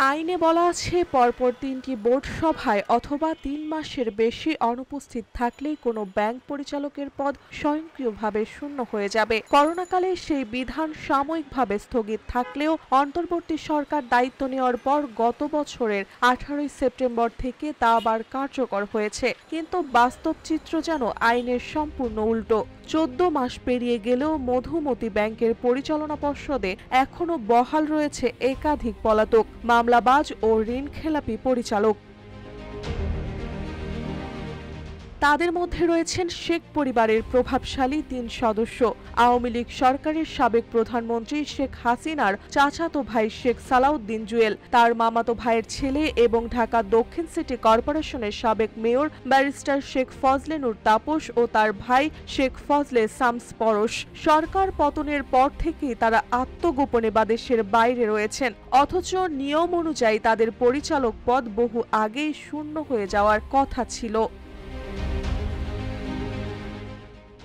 আইনে বলা আছে পরপর ৩টি বোর্ড সভায় অথবা ৩ মাসের বেশি অনুপস্থিত থাকলেই কোনো ব্যাংক পরিচালকের পদ স্বয়ংক্রিয়ভাবে শূন্য হয়ে যাবে। করোনাকালে সেই বিধান সাময়িকভাবে স্থগিত থাকলেও অন্তর্বর্তী সরকার দায়িত্ব নেওয়ার পর গত বছরের ১৮ সেপ্টেম্বর থেকে তা আবার কার্যকর হয়েছে। কিন্তু বাস্তব চিত্র যেন আইনের সম্পূর্ণ উল্টো। ১৪ মাস পেরিয়ে গেলেও মধুমতি ব্যাংকের পরিচালনা পর্ষদে এখনো বহাল রয়েছে একাধিক পলাতক মামলাবাজ ও ঋণখেলাপি পরিচালক। তাদের মধ্যে রয়েছেন শেখ পরিবারের প্রভাবশালী ৩ সদস্য, আওয়ামী লীগ সরকারের সাবেক প্রধানমন্ত্রী শেখ হাসিনার চাচাতো ভাই শেখ সালাউদ্দিন জুয়েল, তার মামাতো ভাইয়ের ছেলে এবং ঢাকা দক্ষিণ সিটি কর্পোরেশনের সাবেক মেয়র ব্যারিস্টার শেখ ফজলে নূর তাপস ও তার ভাই শেখ ফজলে শামস পরশ। সরকার পতনের পর থেকেই তারা আত্মগোপনে বা দেশের বাইরে রয়েছেন, অথচ নিয়ম অনুযায়ী তাদের পরিচালক পদ বহু আগেই শূন্য হয়ে যাওয়ার কথা ছিল।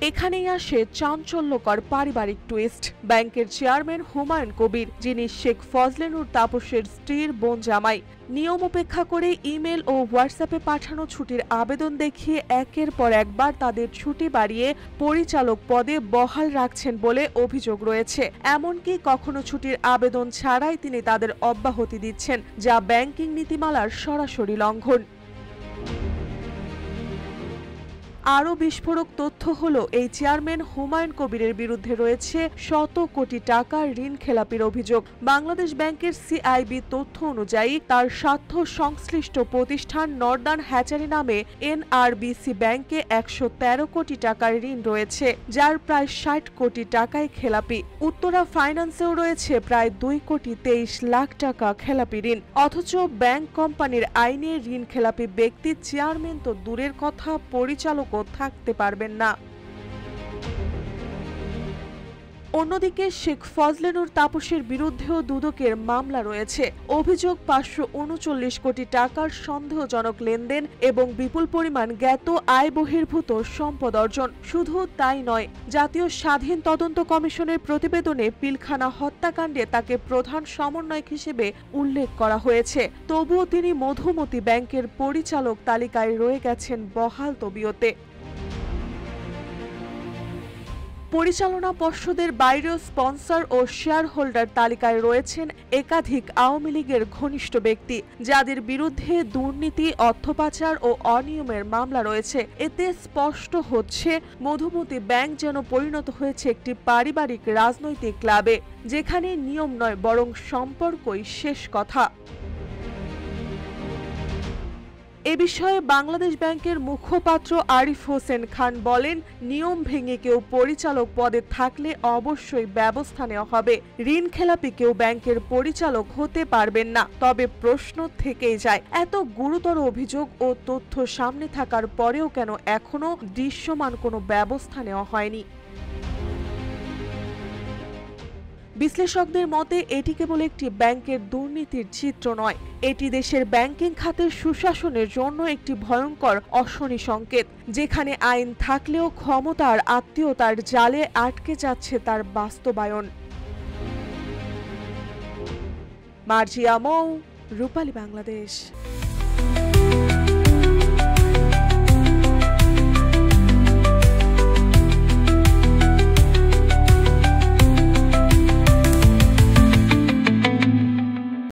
এখানেই আসে চাঞ্চল্যকর পারিবারিক টুইস্ট। ব্যাংকের চেয়ারম্যান হুমায়ুন কবির, যিনি শেখ ফজলে নূর তাপসের স্ত্রীর বোন জামাই, নিয়ম উপেক্ষা করে ইমেল ও হোয়াটসঅ্যাপে পাঠানো ছুটির আবেদন দেখিয়ে একের পর একবার তাদের ছুটি বাড়িয়ে পরিচালক পদে বহাল রাখছেন বলে অভিযোগ রয়েছে। এমনকি কখনো ছুটির আবেদন ছাড়াই তিনি তাদের অব্যাহতি দিচ্ছেন, যা ব্যাংকিং নীতিমালার সরাসরি লঙ্ঘন। আরও বিস্ফোরক তথ্য হলো, এই চেয়ারম্যান হুমায়ুন কবিরের বিরুদ্ধে রয়েছে শত কোটি টাকার ঋণ খেলাপির অভিযোগ। বাংলাদেশ ব্যাংকের সিআইবি তথ্য অনুযায়ী তার স্বার্থ সংশ্লিষ্ট প্রতিষ্ঠান নর্দার্ন হ্যাচারি নামে এনআরবিসি ব্যাংকে ১১৩ কোটি টাকার ঋণ রয়েছে, যার প্রায় ৬০ কোটি টাকায় খেলাপি। উত্তরা ফাইন্যান্সেও রয়েছে প্রায় ২ কোটি ২৩ লাখ টাকা খেলাপি ঋণ। অথচ ব্যাংক কোম্পানির আইনে ঋণ খেলাপি ব্যক্তি চেয়ারম্যান তো দূরের কথা, পরিচালক থাকতে পারবেন না। অন্যদিকে শেখ ফজলে নূর তাপসের বিরুদ্ধেও দুদকের মামলা রয়েছে। অভিযোগ ৫৩৯ কোটি টাকার সন্দেহজনক লেনদেন এবং বিপুল পরিমাণ জ্ঞাত আয় বহির্ভূত সম্পদ অর্জন। শুধু তাই নয়, জাতীয় স্বাধীন তদন্ত কমিশনের প্রতিবেদনে পিলখানা হত্যাকাণ্ডে তাকে প্রধান সমন্বয়ক হিসেবে উল্লেখ করা হয়েছে। তবুও তিনি মধুমতি ব্যাংকের পরিচালক তালিকায় রয়ে গেছেন বহাল তবিয়তে। পরিচালনা পর্ষদের বাইরেও স্পন্সর ও শেয়ার হোল্ডার তালিকায় রয়েছেন একাধিক আওয়ামী লীগের ঘনিষ্ঠ ব্যক্তি, যাদের বিরুদ্ধে দুর্নীতি, অর্থ পাচার ও অনিয়মের মামলা রয়েছে। এতে স্পষ্ট হচ্ছে মধুমতি ব্যাংক যেন পরিণত হয়েছে একটি পারিবারিক রাজনৈতিক ক্লাবে, যেখানে নিয়ম নয় বরং সম্পর্কই শেষ কথা। এ বিষয়ে বাংলাদেশ ব্যাংকের মুখপাত্র আরিফ হোসেন খান বলেন, নিয়ম ভেঙে কেউ পরিচালক পদে থাকলে অবশ্যই ব্যবস্থা নেওয়া হবে। ঋণ খেলাপি কেউ ব্যাংকের পরিচালক হতে পারবেন না। তবে প্রশ্ন থেকেই যায়, এত গুরুতর অভিযোগ ও তথ্য সামনে থাকার পরেও কেন এখনো দৃশ্যমান কোনো ব্যবস্থা নেওয়া হয়নি? বিশ্লেষকদের মতে এটি কেবল একটি ব্যাংকের দুর্নীতির চিত্র নয়, এটি দেশের ব্যাংকিং খাতের সুশাসনের জন্য একটি ভয়ঙ্কর অশনি সংকেত, যেখানে আইন থাকলেও ক্ষমতার আত্মীয়তার জালে আটকে যাচ্ছে তার বাস্তবায়ন। মার্জিয়া মৌ, রূপালী বাংলাদেশ।